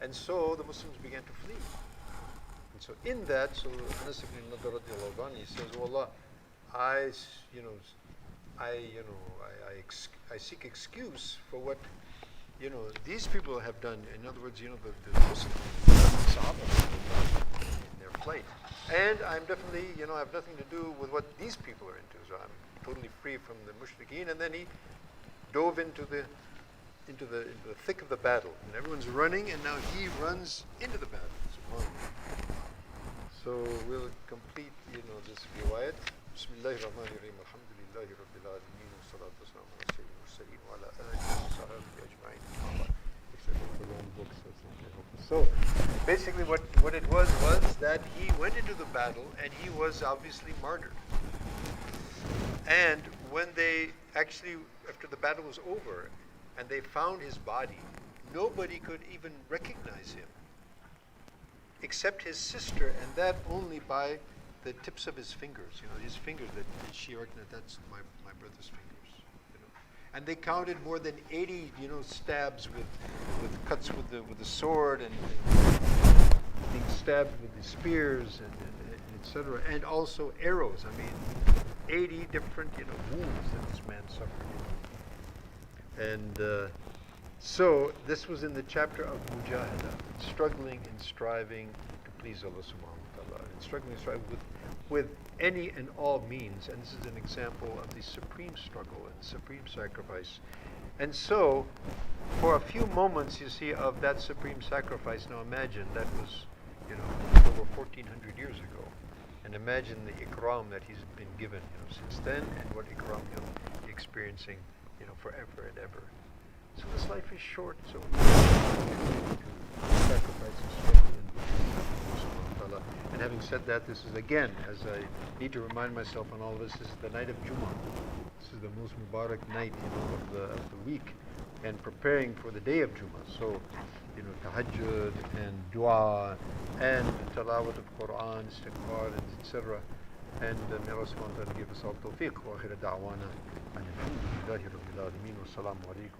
And so the Muslims began to flee. And so in that, so Anas ibn Nadr radiallahu anhu, he says, "Oh Allah, I, you know, I seek excuse for what, these people have done." In other words, the Muslims, Sahaba have done in their flight. And I'm definitely, I have nothing to do with what these people are into. So I'm totally free from the mushrikeen. And then he dove into the thick of the battle. And everyone's running, and now he runs into the battle. SubhanAllah. So we'll complete, this riwayat. Bismillahirrahmanirrahim. Alhamdulillahi Rabbil Alameen. Wa salatu wa salam ala sayyidil mursaleen wa ala alihi wa sahbihi ajma'in. Except for the wrong books. So basically what it was that he went into the battle and he was obviously martyred. And when they actually, after the battle was over and they found his body, nobody could even recognize him except his sister, and that only by the tips of his fingers. His fingers that she recognized, that's my brother's fingers. And they counted more than 80, stabs with cuts with the sword and being stabbed with the spears and etc. And also arrows. 80 different wounds that this man suffered. And so this was in the chapter of Mujahada, struggling and striving to please Allah subhanahu wa ta'ala, and struggling and striving with any and all means. And this is an example of the supreme struggle and supreme sacrifice. And so, for a few moments, you see, of that supreme sacrifice, now imagine that was, over 1400 years ago. And imagine the ikram that he's been given, since then, and what ikram he'll be experiencing, forever and ever. So this life is short, so we need to sacrifice and struggle in Allah. And having said that, this is again, as I need to remind myself on all of this is the night of Jummah. This is the most Mubarak night, of the week, and preparing for the day of Jummah. So, tahajjud and dua and tilawat of Quran, istighfar, etc. And may Allah subhanahu wa ta'ala give us all tawfiq. Wa akhir da'wana. Alhamdulillahi Rabbil Alameen. Wassalamu alaikum.